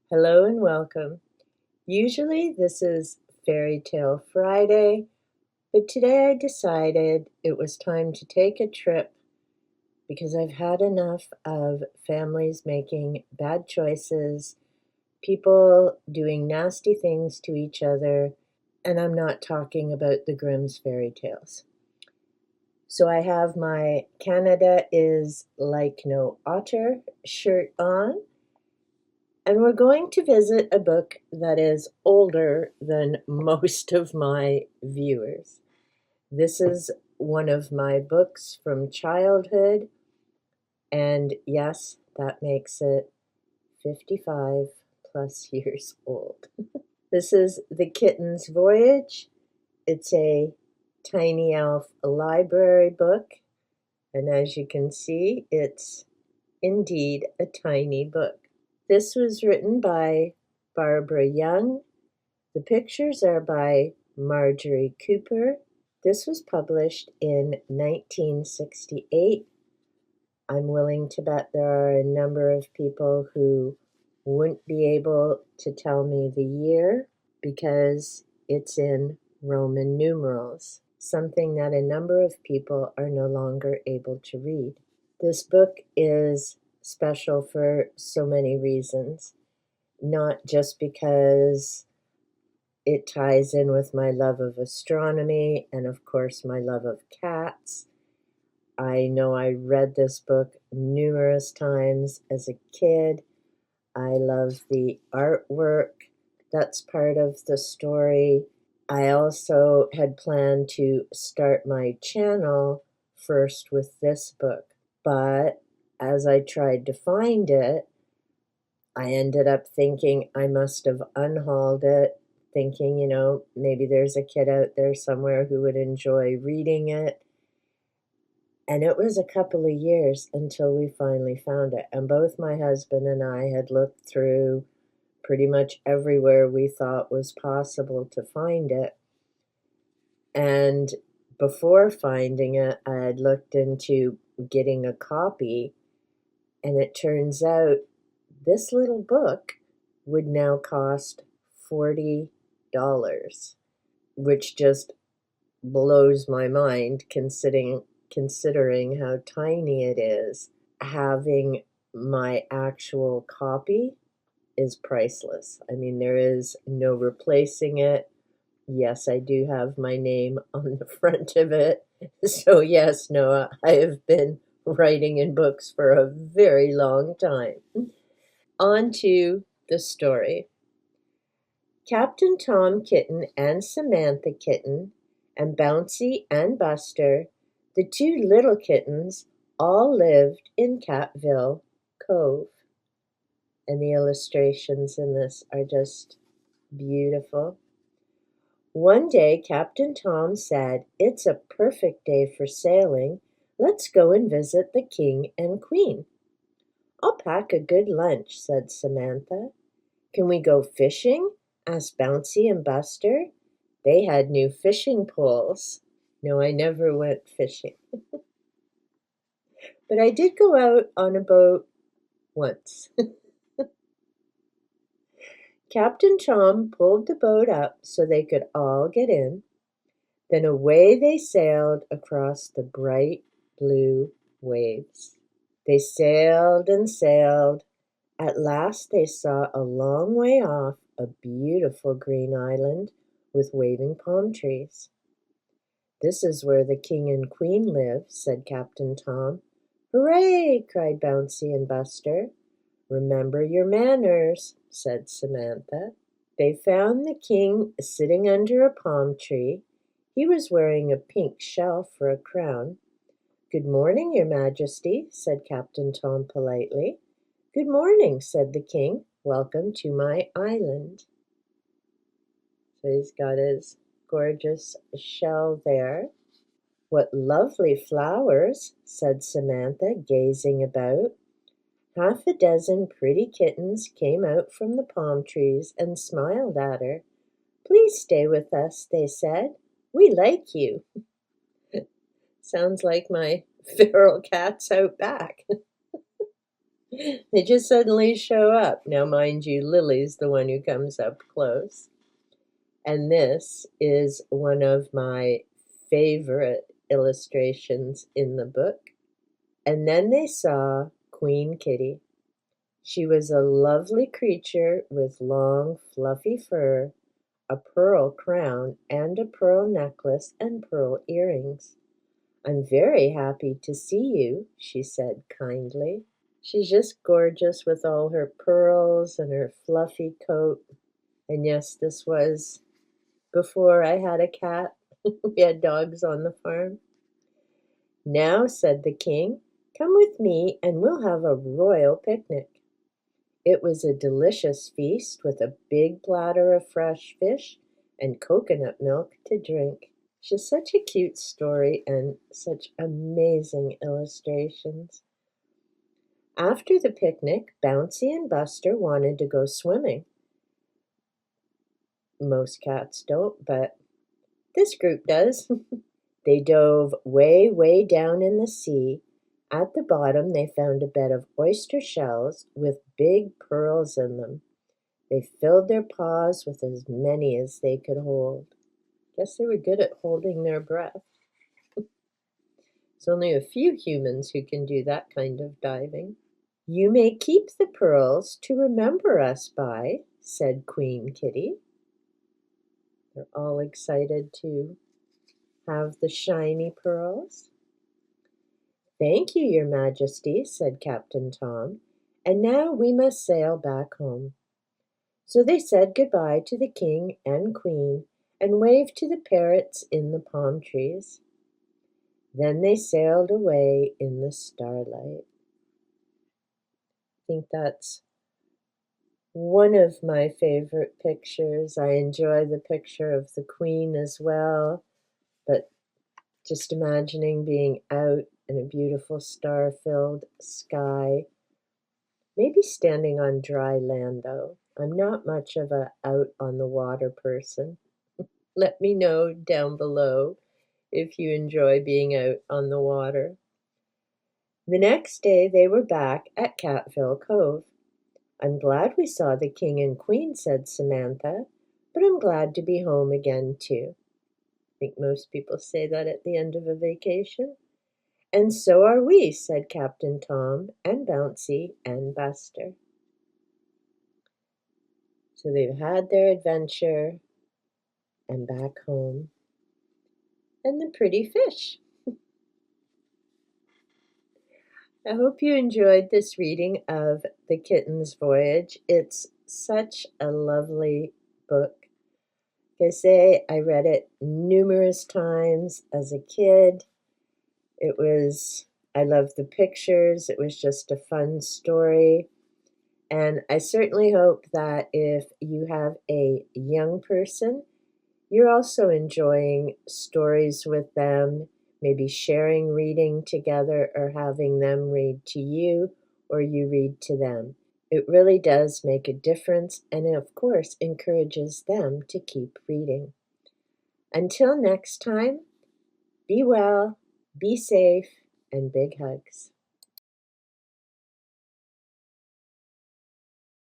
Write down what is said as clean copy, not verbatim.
Hello and welcome. Usually this is Fairy Tale Friday, but today I decided it was time to take a trip because I've had enough of families making bad choices, people doing nasty things to each other, and I'm not talking about the Grimm's fairy tales. So I have my Canada is like no otter shirt on. And we're going to visit a book that is older than most of my viewers. This is one of my books from childhood, and yes, that makes it 55 plus years old. This is The Kittens' Voyage. It's a tiny elf library book, and as you can see, it's indeed a tiny book. This was written by Barbara Young. The pictures are by Marjorie Cooper. This was published in 1968. I'm willing to bet there are a number of people who wouldn't be able to tell me the year because it's in Roman numerals, something that a number of people are no longer able to read. This book is special for so many reasons, not just because it ties in with my love of astronomy and, of course, my love of cats. I know I read this book numerous times as a kid. I love the artwork that's part of the story. I also had planned to start my channel first with this book, but as I tried to find it, I ended up thinking I must have unhauled it, thinking, maybe there's a kid out there somewhere who would enjoy reading it. And it was a couple of years until we finally found it. And both my husband and I had looked through pretty much everywhere we thought was possible to find it. And before finding it, I had looked into getting a copy. And it turns out this little book would now cost $40, which just blows my mind considering how tiny it is. Having my actual copy is priceless. I mean, there is no replacing it. Yes, I do have my name on the front of it. So yes, Noah, I have been writing in books for a very long time. On to the story. Captain Tom Kitten and Samantha Kitten and Bouncy and Buster, the two little kittens, all lived in Catville Cove. And the illustrations in this are just beautiful. One day Captain Tom said, "It's a perfect day for sailing. Let's go and visit the King and Queen." "I'll pack a good lunch," said Samantha. "Can we go fishing?" asked Bouncy and Buster. They had new fishing poles. No, I never went fishing. But I did go out on a boat once. Captain Tom pulled the boat up so they could all get in. Then away they sailed across the bright blue waves. They sailed and sailed. At last they saw a long way off a beautiful green island with waving palm trees. "This is where the King and Queen live," said Captain Tom. "Hooray!" cried Bouncy and Buster. "Remember your manners," said Samantha. They found the king sitting under a palm tree. He was wearing a pink shell for a crown. "Good morning, your majesty," said Captain Tom politely. "Good morning," said the king. "Welcome to my island." So he's got his gorgeous shell there. "What lovely flowers," said Samantha, gazing about. Half a dozen pretty kittens came out from the palm trees and smiled at her. "Please stay with us," they said. "We like you." Sounds like my feral cats out back. They just suddenly show up. Now, mind you, Lily's the one who comes up close. And this is one of my favorite illustrations in the book. And then they saw Queen Kitty. She was a lovely creature with long, fluffy fur, a pearl crown, and a pearl necklace and pearl earrings. "I'm very happy to see you," she said kindly. She's just gorgeous with all her pearls and her fluffy coat. And yes, this was before I had a cat. We had dogs on the farm. "Now," said the king, "come with me and we'll have a royal picnic." It was a delicious feast with a big platter of fresh fish and coconut milk to drink. She's such a cute story and such amazing illustrations. After the picnic, Bouncy and Buster wanted to go swimming. Most cats don't, but this group does. They dove way, way down in the sea. At the bottom, they found a bed of oyster shells with big pearls in them. They filled their paws with as many as they could hold. Guess they were good at holding their breath. There's only a few humans who can do that kind of diving. "You may keep the pearls to remember us by," said Queen Kitty. They're all excited to have the shiny pearls. "Thank you, Your Majesty," said Captain Tom, "and now we must sail back home." So they said goodbye to the king and queen and waved to the parrots in the palm trees. Then they sailed away in the starlight. I think that's one of my favorite pictures. I enjoy the picture of the queen as well, but just imagining being out in a beautiful star-filled sky, maybe standing on dry land though. I'm not much of a out on the water person. Let me know down below if you enjoy being out on the water. The next day they were back at Catville Cove. "I'm glad we saw the king and queen," said Samantha, "but I'm glad to be home again too." I think most people say that at the end of a vacation. "And so are we," said Captain Tom and Bouncy and Buster. So they've had their adventure and back home. And the pretty fish. I hope you enjoyed this reading of The Kittens' Voyage. It's such a lovely book. Like I say, I read it numerous times as a kid. I loved the pictures. It was just a fun story. And I certainly hope that if you have a young person, you're also enjoying stories with them, maybe sharing reading together or having them read to you or you read to them. It really does make a difference and it, of course, encourages them to keep reading. Until next time, be well, be safe, and big hugs.